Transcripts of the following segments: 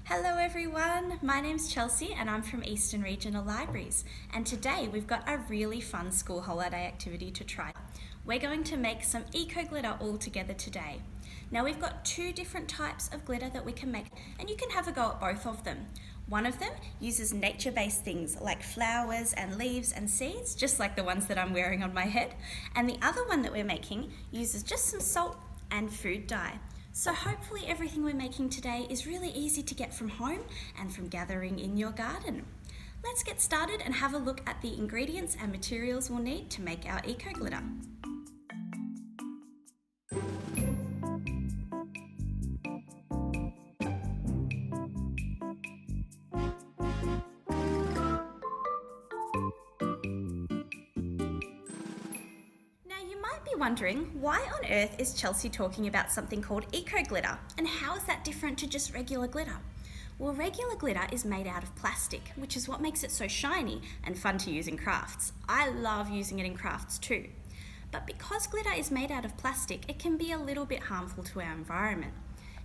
Hello everyone, my name's Chelsea and I'm from Eastern Regional Libraries, and today we've got a really fun school holiday activity to try. We're going to make some eco glitter all together today. Now we've got two different types of glitter that we can make, and you can have a go at both of them. One of them uses nature-based things like flowers and leaves and seeds, just like the ones that I'm wearing on my head, and the other one that we're making uses just some salt and food dye. So hopefully everything we're making today is really easy to get from home and from gathering in your garden. Let's get started and have a look at the ingredients and materials we'll need to make our eco glitter. Wondering, why on earth is Chelsea talking about something called eco glitter, and how is that different to just regular glitter? Well, regular glitter is made out of plastic, which is what makes it so shiny and fun to use in crafts. I love using it in crafts too. But because glitter is made out of plastic, it can be a little bit harmful to our environment.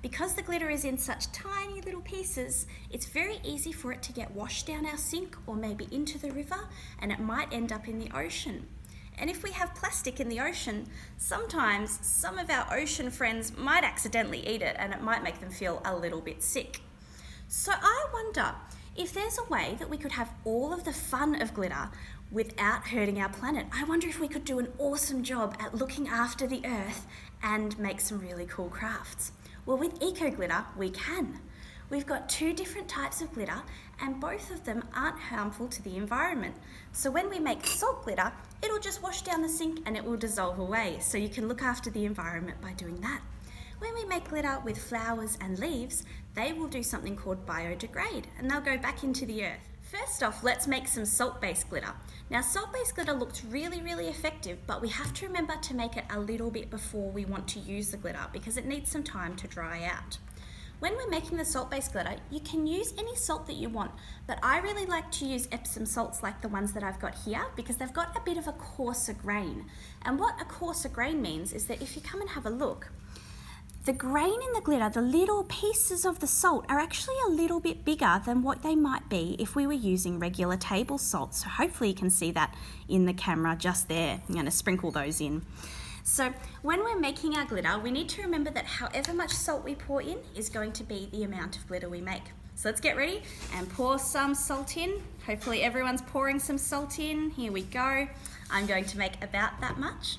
Because the glitter is in such tiny little pieces, it's very easy for it to get washed down our sink or maybe into the river, and it might end up in the ocean. And if we have plastic in the ocean, sometimes some of our ocean friends might accidentally eat it and it might make them feel a little bit sick. So I wonder if there's a way that we could have all of the fun of glitter without hurting our planet. I wonder if we could do an awesome job at looking after the earth and make some really cool crafts. Well, with eco glitter, we can. We've got two different types of glitter and both of them aren't harmful to the environment. So when we make salt glitter, it'll just wash down the sink and it will dissolve away, so you can look after the environment by doing that. When we make glitter with flowers and leaves, they will do something called biodegrade and they'll go back into the earth. First off, let's make some salt-based glitter. Now, salt-based glitter looks really effective, but we have to remember to make it a little bit before we want to use the glitter because it needs some time to dry out. When we're making the salt-based glitter, you can use any salt that you want, but I really like to use Epsom salts like the ones that I've got here because they've got a bit of a coarser grain. And what a coarser grain means is that if you come and have a look, the grain in the glitter, the little pieces of the salt are actually a little bit bigger than what they might be if we were using regular table salt. So hopefully you can see that in the camera just there. I'm going to sprinkle those in. So when we're making our glitter, we need to remember that however much salt we pour in is going to be the amount of glitter we make. So let's get ready and pour some salt in. Hopefully everyone's pouring some salt in. Here we go. I'm going to make about that much.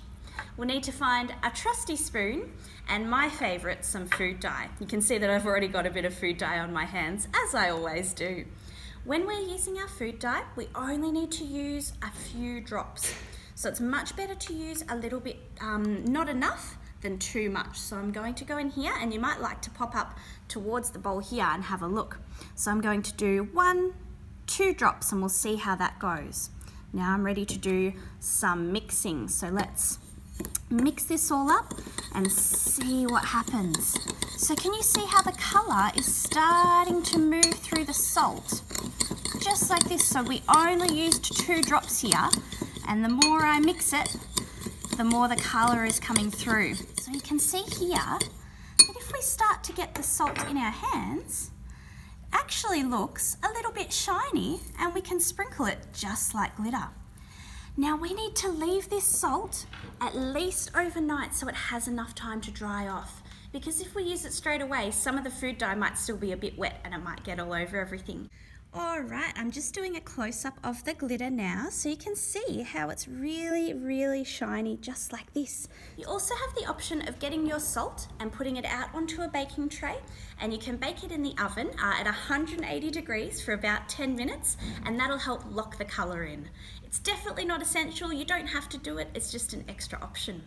We'll need to find a trusty spoon and my favourite, some food dye. You can see that I've already got a bit of food dye on my hands, as I always do. When we're using our food dye, we only need to use a few drops. So it's much better to use a little bit, not enough than too much. So I'm going to go in here, and you might like to pop up towards the bowl here and have a look. So I'm going to do 2 drops and we'll see how that goes. Now I'm ready to do some mixing. So let's mix this all up and see what happens. So can you see how the colour is starting to move through the salt? Just like this. So we only used 2 drops here. And the more I mix it, the more the colour is coming through. So you can see here that if we start to get the salt in our hands, it actually looks a little bit shiny and we can sprinkle it just like glitter. Now we need to leave this salt at least overnight so it has enough time to dry off. Because if we use it straight away, some of the food dye might still be a bit wet and it might get all over everything. Alright, I'm just doing a close-up of the glitter now so you can see how it's really shiny just like this. You also have the option of getting your salt and putting it out onto a baking tray, and you can bake it in the oven at 180 degrees for about 10 minutes, and that'll help lock the colour in. It's definitely not essential, you don't have to do it, it's just an extra option.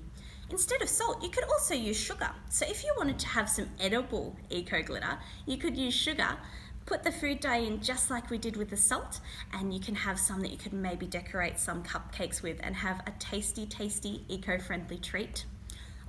Instead of salt, you could also use sugar. So if you wanted to have some edible eco glitter, you could use sugar. Put the food dye in just like we did with the salt, and you can have some that you could maybe decorate some cupcakes with and have a tasty eco-friendly treat.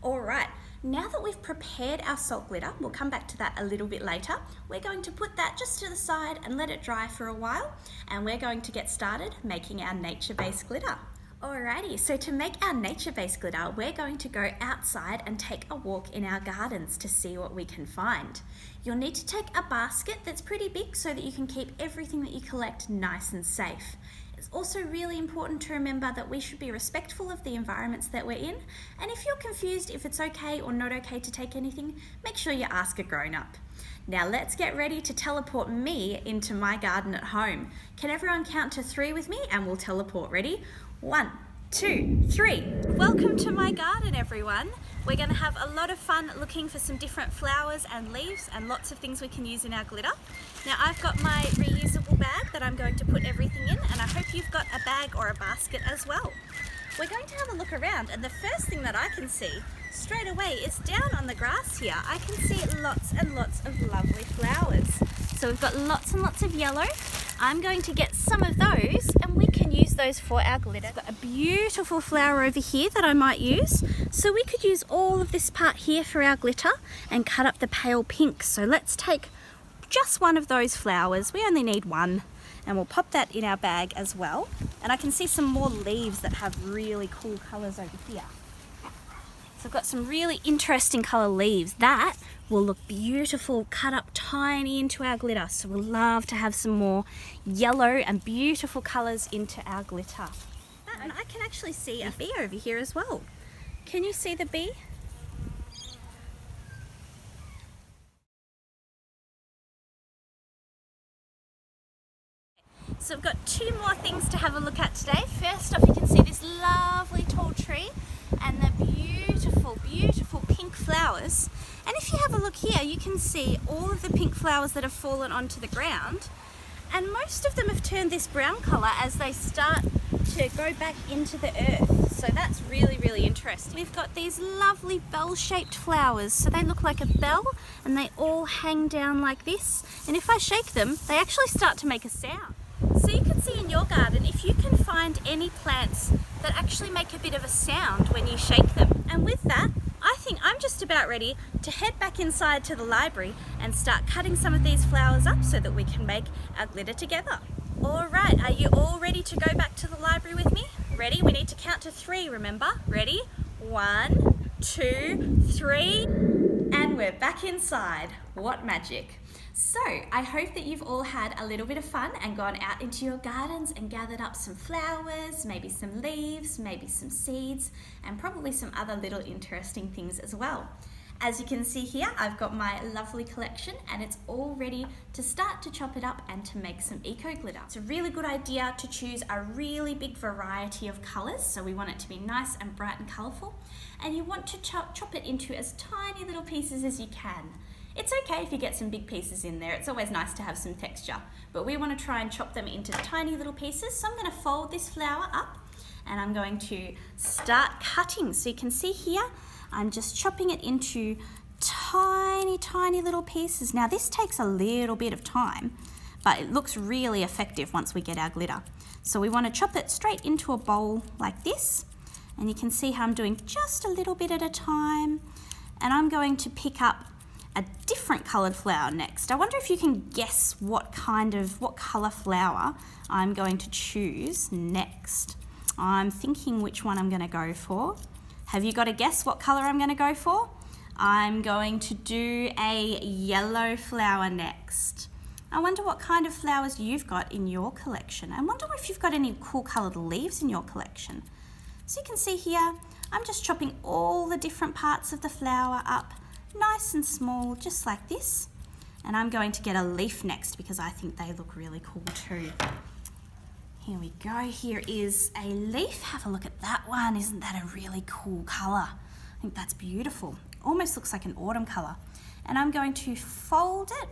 Alright, now that we've prepared our salt glitter, we'll come back to that a little bit later. We're going to put that just to the side and let it dry for a while, and we're going to get started making our nature-based glitter. Alrighty, so to make our nature-based glitter, we're going to go outside and take a walk in our gardens to see what we can find. You'll need to take a basket that's pretty big so that you can keep everything that you collect nice and safe. It's also really important to remember that we should be respectful of the environments that we're in, and if you're confused if it's okay or not okay to take anything, make sure you ask a grown-up. Now let's get ready to teleport me into my garden at home. Can everyone count to 3 with me and we'll teleport? Ready? 1, 2, 3. Welcome to my garden, everyone. We're going to have a lot of fun looking for some different flowers and leaves and lots of things we can use in our glitter. Now I've got my reusable bag that I'm going to put everything in, and I hope you've got a bag or a basket as well. We're going to have a look around, and the first thing that I can see straight away is down on the grass here. I can see lots and lots of lovely flowers. So we've got lots and lots of yellow. I'm going to get some of those and we can use those for our glitter. I've got a beautiful flower over here that I might use. So we could use all of this part here for our glitter and cut up the pale pink. So let's take just one of those flowers. We only need one, and we'll pop that in our bag as well. And I can see some more leaves that have really cool colours over here. So I've got some really interesting colour leaves. That will look beautiful, cut up tiny into our glitter. So we'll love to have some more yellow and beautiful colours into our glitter. And I can actually see a bee over here as well. Can you see the bee? So we've got 2 more things to have a look at today. First off, you can see this lovely tall tree and the beautiful, beautiful pink flowers. And if you have a look here, you can see all of the pink flowers that have fallen onto the ground. And most of them have turned this brown colour as they start to go back into the earth. So that's really, really interesting. We've got these lovely bell-shaped flowers. So they look like a bell and they all hang down like this. And if I shake them, they actually start to make a sound. So you can see in your garden if you can find any plants that actually make a bit of a sound when you shake them. And with that, I think I'm just about ready to head back inside to the library and start cutting some of these flowers up so that we can make our glitter together. Alright, are you all ready to go back to the library with me? Ready? We need to count to 3, remember? Ready? 1, 2, 3. And we're back inside. What magic. So, I hope that you've all had a little bit of fun and gone out into your gardens and gathered up some flowers, maybe some leaves, maybe some seeds, and probably some other little interesting things as well. As you can see here, I've got my lovely collection and it's all ready to start to chop it up and to make some eco glitter. It's a really good idea to choose a really big variety of colours, so we want it to be nice and bright and colourful, and you want to chop it into as tiny little pieces as you can. It's okay if you get some big pieces in there, it's always nice to have some texture, but we want to try and chop them into tiny little pieces. So I'm going to fold this flower up and I'm going to start cutting. So you can see here, I'm just chopping it into tiny, tiny little pieces. Now this takes a little bit of time, but it looks really effective once we get our glitter. So we want to chop it straight into a bowl like this, and you can see how I'm doing just a little bit at a time, and I'm going to pick up a different coloured flower next. I wonder if you can guess what colour flower I'm going to choose next. I'm thinking which one I'm going to go for. Have you got a guess what colour I'm going to go for? I'm going to do a yellow flower next. I wonder what kind of flowers you've got in your collection. I wonder if you've got any cool coloured leaves in your collection. So you can see here, I'm just chopping all the different parts of the flower up nice and small, just like this. And I'm going to get a leaf next because I think they look really cool too. Here we go, here is a leaf. Have a look at that one. Isn't that a really cool colour? I think that's beautiful. Almost looks like an autumn colour. And I'm going to fold it,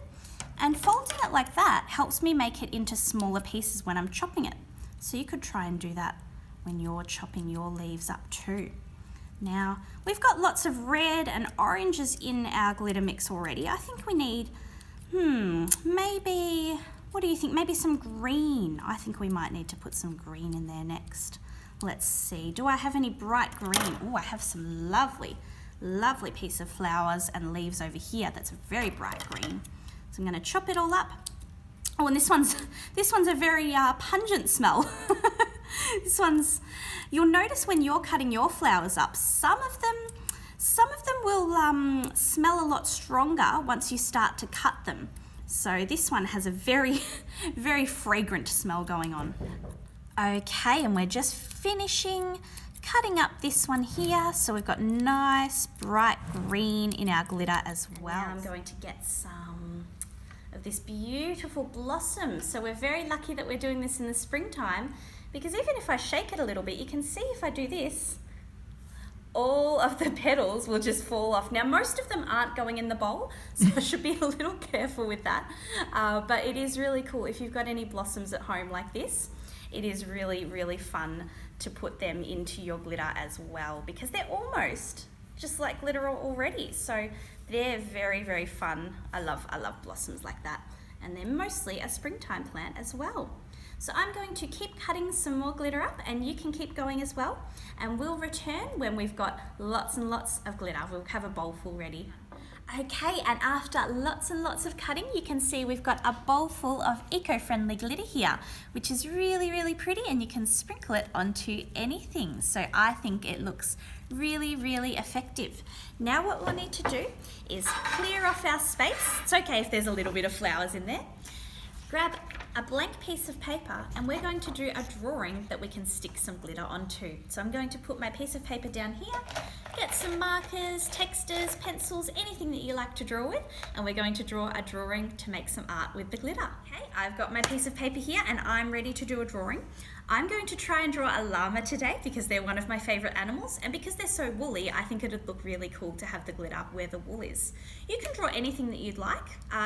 and folding it like that helps me make it into smaller pieces when I'm chopping it. So you could try and do that when you're chopping your leaves up too. Now, we've got lots of red and oranges in our glitter mix already. I think we need, maybe, what do you think? Maybe some green. I think we might need to put some green in there next. Let's see, do I have any bright green? Oh, I have some lovely, lovely piece of flowers and leaves over here that's very bright green. So I'm gonna chop it all up. Oh, and this one's a very pungent smell. This one's, you'll notice when you're cutting your flowers up, some of them will smell a lot stronger once you start to cut them. So this one has a very, very fragrant smell going on. Okay, and we're just finishing cutting up this one here. So we've got nice bright green in our glitter as well. And now I'm going to get some of this beautiful blossom. So we're very lucky that we're doing this in the springtime, because even if I shake it a little bit, you can see if I do this, all of the petals will just fall off. Now, most of them aren't going in the bowl, so I should be a little careful with that. But it is really cool. If you've got any blossoms at home like this, it is really, really fun to put them into your glitter as well, because they're almost just like glitter already. So they're very, very fun. I love blossoms like that. And they're mostly a springtime plant as well. So I'm going to keep cutting some more glitter up, and you can keep going as well. And we'll return when we've got lots and lots of glitter. We'll have a bowl full ready. Okay, and after lots and lots of cutting, you can see we've got a bowl full of eco-friendly glitter here, which is really, really pretty, and you can sprinkle it onto anything. So I think it looks really, really effective. Now what we'll need to do is clear off our space. It's okay if there's a little bit of flowers in there. Grab a blank piece of paper, and we're going to do a drawing that we can stick some glitter onto. So I'm going to put my piece of paper down here, get some markers, textures, pencils, anything that you like to draw with, and we're going to draw a drawing to make some art with the glitter. Okay, I've got my piece of paper here and I'm ready to do a drawing. I'm going to try and draw a llama today because they're one of my favourite animals, and because they're so woolly, I think it'd look really cool to have the glitter where the wool is. You can draw anything that you'd like.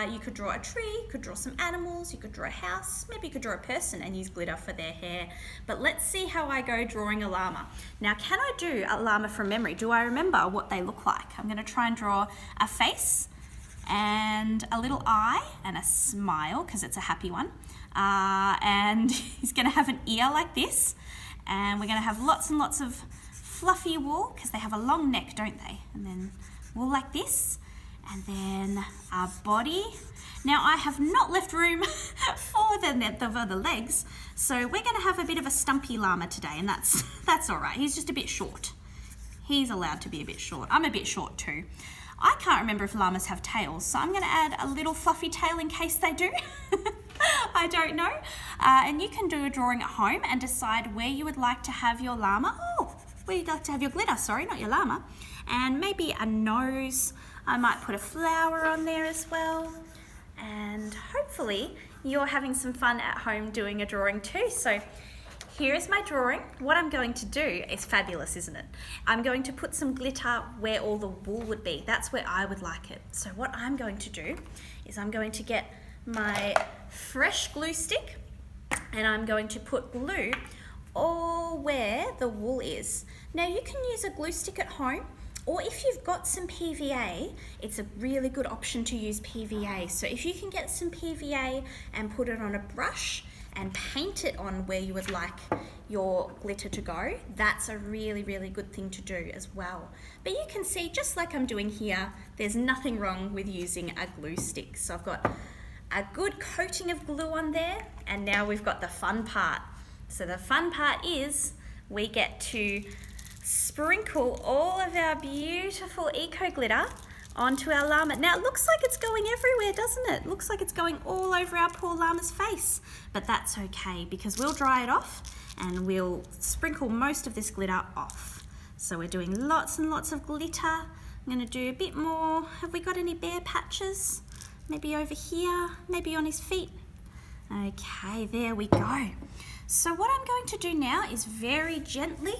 You could draw a tree, you could draw some animals, you could draw a house, maybe you could draw a person and use glitter for their hair. But let's see how I go drawing a llama. Now, can I do a llama from memory? Do I remember what they look like? I'm going to try and draw a face and a little eye and a smile because it's a happy one. And he's going to have an ear like this, and we're going to have lots and lots of fluffy wool because they have a long neck, don't they? And then wool like this, and then our body. Now I have not left room for the legs, so we're going to have a bit of a stumpy llama today, and that's all right. He's just a bit short. He's allowed to be a bit short. I'm a bit short too. I can't remember if llamas have tails, so I'm going to add a little fluffy tail in case they do. I don't know. And you can do a drawing at home and decide where you would like to have your llama. Oh, where you'd like to have your glitter, sorry, not your llama. And maybe a nose. I might put a flower on there as well. And hopefully you're having some fun at home doing a drawing too. So here is my drawing. What I'm going to do is fabulous, isn't it? I'm going to put some glitter where all the wool would be. That's where I would like it. So what I'm going to do is I'm going to get my fresh glue stick, and I'm going to put glue all where the wool is. Now you can use a glue stick at home, or if you've got some PVA, it's a really good option to use PVA. So if you can get some PVA and put it on a brush and paint it on where you would like your glitter to go, that's a really, really good thing to do as well. But you can see, just like I'm doing here, there's nothing wrong with using a glue stick. So I've got a good coating of glue on there, and now we've got the fun part. So the fun part is we get to sprinkle all of our beautiful eco glitter onto our llama. Now it looks like it's going everywhere, doesn't it? Looks like it's going all over our poor llama's face, but that's okay because we'll dry it off and we'll sprinkle most of this glitter off. So we're doing lots and lots of glitter. I'm going to do a bit more. Have we got any bare patches? Maybe over here, maybe on his feet. Okay, there we go. So what I'm going to do now is very gently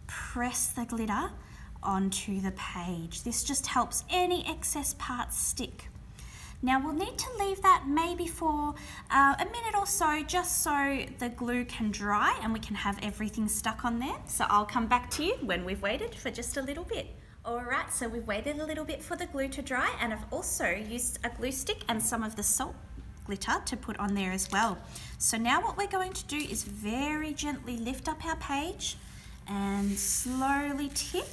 press the glitter onto the page. This just helps any excess parts stick. Now we'll need to leave that maybe for a minute or so, just so the glue can dry and we can have everything stuck on there. So I'll come back to you when we've waited for just a little bit. Alright, so we've waited a little bit for the glue to dry, and I've also used a glue stick and some of the salt glitter to put on there as well. So now what we're going to do is very gently lift up our page and slowly tip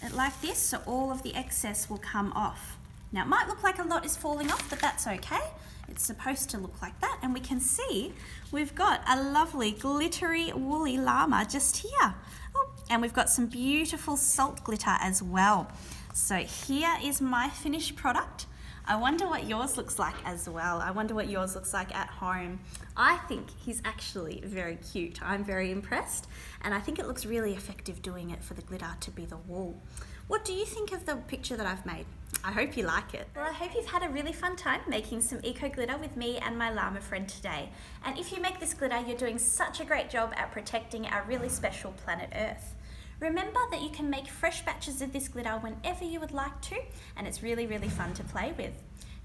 it like this, so all of the excess will come off. Now it might look like a lot is falling off, but that's okay. It's supposed to look like that, and we can see we've got a lovely glittery woolly llama just here. Oh, and we've got some beautiful salt glitter as well. So here is my finished product. I wonder what yours looks like as well. I wonder what yours looks like at home. I think he's actually very cute. I'm very impressed, and I think it looks really effective doing it for the glitter to be the wool. What do you think of the picture that I've made? I hope you like it. Well, I hope you've had a really fun time making some eco glitter with me and my llama friend today. And if you make this glitter, you're doing such a great job at protecting our really special planet Earth. Remember that you can make fresh batches of this glitter whenever you would like to, and it's really, really fun to play with.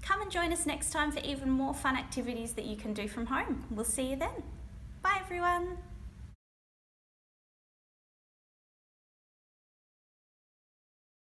Come and join us next time for even more fun activities that you can do from home. We'll see you then. Bye everyone.